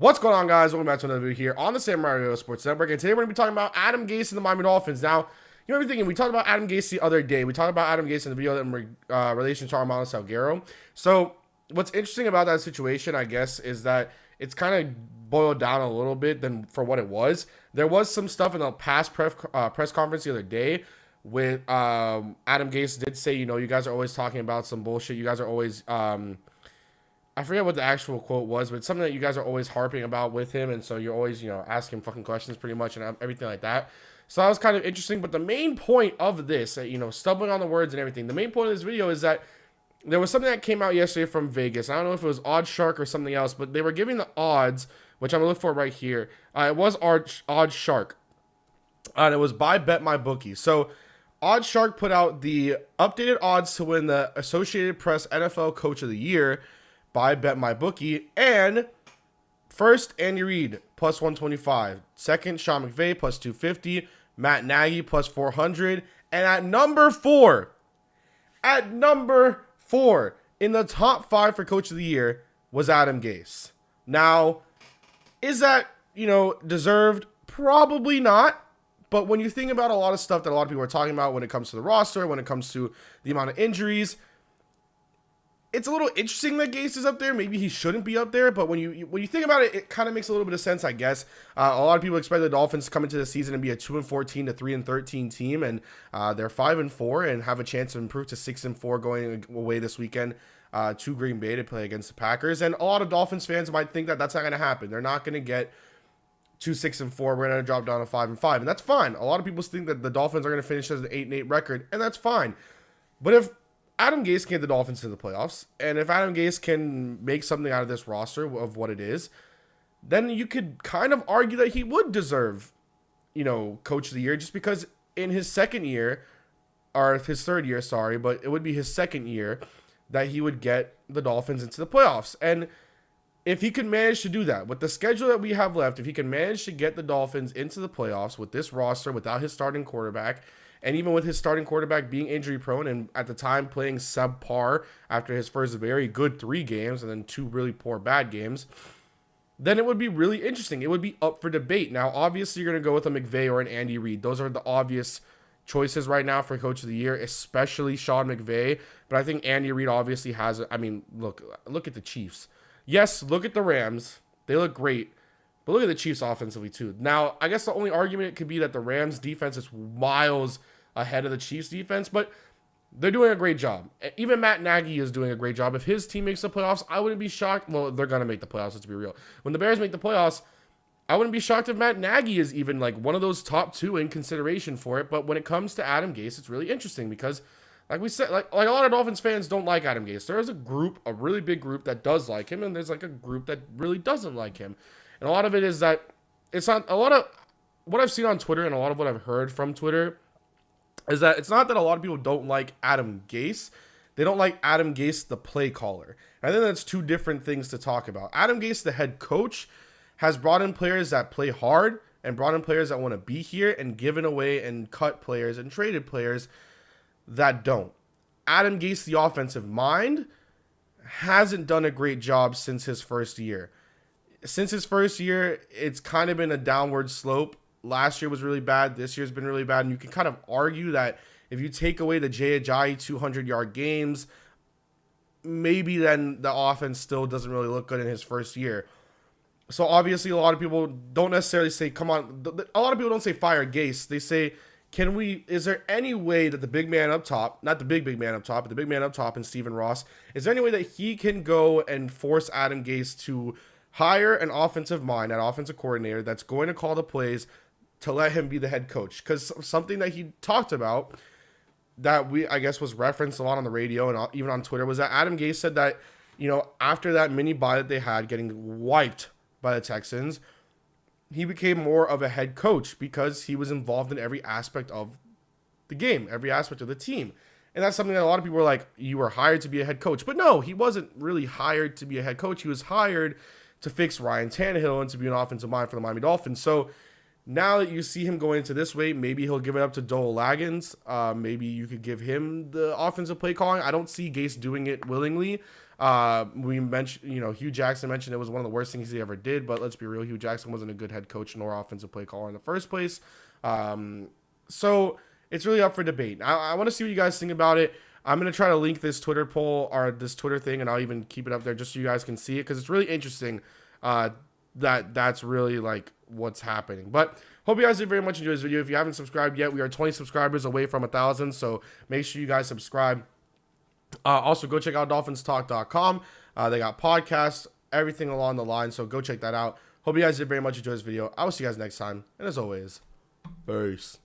What's going on, guys? Welcome back to another video here on the Samurai Radio Sports Network. And today we're going to be talking about Adam Gase and the Miami Dolphins. Now, you might be thinking, we talked about Adam Gase the other day. We talked about Adam Gase in the video in relation to Armando Salguero. So, what's interesting about that situation, I guess, is that it's kind of boiled down a little bit than for what it was. There was some stuff in the past press conference the other day with Adam Gase did say, you guys are always talking about some bullshit. You guys are always... I forget what the actual quote was, but it's something that you guys are always harping about with him, and so you're always, asking fucking questions pretty much and everything like that. So that was kind of interesting, but the main point of this, stumbling on the words and everything, the main point of this video is that there was something that came out yesterday from Vegas. I don't know if it was OddsShark or something else, but they were giving the odds, which I'm going to look for right here. It was OddsShark, and it was by BetMyBookie. So OddsShark put out the updated odds to win the Associated Press NFL Coach of the Year by BetMyBookie, and first, Andy Reid, plus 125. Second, Sean McVay, plus 250. Matt Nagy, plus 400. And at number four, in the top 5 for Coach of the Year was Adam Gase. Now, is that, deserved? Probably not. But when you think about a lot of stuff that a lot of people are talking about when it comes to the roster, when it comes to the amount of injuries, it's a little interesting that Gase is up there. Maybe he shouldn't be up there, but when you think about it, it kind of makes a little bit of sense, I guess. A lot of people expect the Dolphins to come into the season and be a 2-14 to 3-13 team, and they're 5-4 and have a chance to improve to 6-4 going away this weekend to Green Bay to play against the Packers. And a lot of Dolphins fans might think that that's not going to happen. They're not going to get to 6-4. We're going to drop down to 5-5, and that's fine. A lot of people think that the Dolphins are going to finish as an 8-8 record, and that's fine. But if Adam Gase can get the Dolphins to the playoffs, and if Adam Gase can make something out of this roster of what it is, then you could kind of argue that he would deserve, Coach of the Year, just because in his second year, or his third year, sorry, but it would be his second year that he would get the Dolphins into the playoffs. And if he could manage to do that, with the schedule that we have left, if he can manage to get the Dolphins into the playoffs with this roster, without his starting quarterback, and even with his starting quarterback being injury prone and at the time playing subpar after his first very good 3 games and then 2 really poor bad games, then it would be really interesting. It would be up for debate. Now, obviously, you're going to go with a McVay or an Andy Reid. Those are the obvious choices right now for Coach of the Year, especially Sean McVay. But I think Andy Reid obviously has, look at the Chiefs. Yes, look at the Rams. They look great. But look at the Chiefs offensively, too. Now, I guess the only argument could be that the Rams defense is miles ahead of the Chiefs defense, but they're doing a great job. Even Matt Nagy is doing a great job. If his team makes the playoffs, I wouldn't be shocked. Well, they're going to make the playoffs, let's be real. When the Bears make the playoffs, I wouldn't be shocked if Matt Nagy is even like one of those top 2 in consideration for it. But when it comes to Adam Gase, it's really interesting because, like we said, like a lot of Dolphins fans don't like Adam Gase. There is a group, a really big group that does like him, and there's like a group that really doesn't like him. And a lot of it is that it's not a lot of what I've seen on Twitter and a lot of what I've heard from Twitter is that it's not that a lot of people don't like Adam Gase. They don't like Adam Gase, the play caller. And I think that's 2 different things to talk about. Adam Gase, the head coach, has brought in players that play hard and brought in players that want to be here and given away and cut players and traded players that don't. Adam Gase, the offensive mind, hasn't done a great job since his first year. Since his first year, it's kind of been a downward slope. Last year was really bad. This year's been really bad. And you can kind of argue that if you take away the Jay Ajayi 200-yard games, maybe then the offense still doesn't really look good in his first year. So obviously a lot of people don't necessarily say, come on. A lot of people don't say fire Gase. They say, is there any way that the big man up top, not the big man up top, but the big man up top and Stephen Ross, is there any way that he can go and force Adam Gase to hire an offensive mind, an offensive coordinator that's going to call the plays to let him be the head coach? Because something that he talked about that I guess was referenced a lot on the radio and even on Twitter was that Adam Gase said that, after that mini bye that they had getting wiped by the Texans, he became more of a head coach because he was involved in every aspect of the game, every aspect of the team. And that's something that a lot of people were like, you were hired to be a head coach. But no, he wasn't really hired to be a head coach. He was hired to fix Ryan Tannehill and to be an offensive mind for the Miami Dolphins. So now that you see him going into this way, maybe he'll give it up to Dole Laggins. Maybe you could give him the offensive play calling. I don't see Gase doing it willingly. We mentioned, Hugh Jackson mentioned it was one of the worst things he ever did, but let's be real, Hugh Jackson wasn't a good head coach nor offensive play caller in the first place. So it's really up for debate. I want to see what you guys think about it. I'm going to try to link this Twitter poll or this Twitter thing, and I'll even keep it up there just so you guys can see it, because it's really interesting that's really like what's happening. But hope you guys did very much enjoy this video. If you haven't subscribed yet, we are 20 subscribers away from 1,000, so make sure you guys subscribe. Also, go check out DolphinsTalk.com. They got podcasts, everything along the line, so go check that out. Hope you guys did very much enjoy this video. I will see you guys next time, and as always, peace.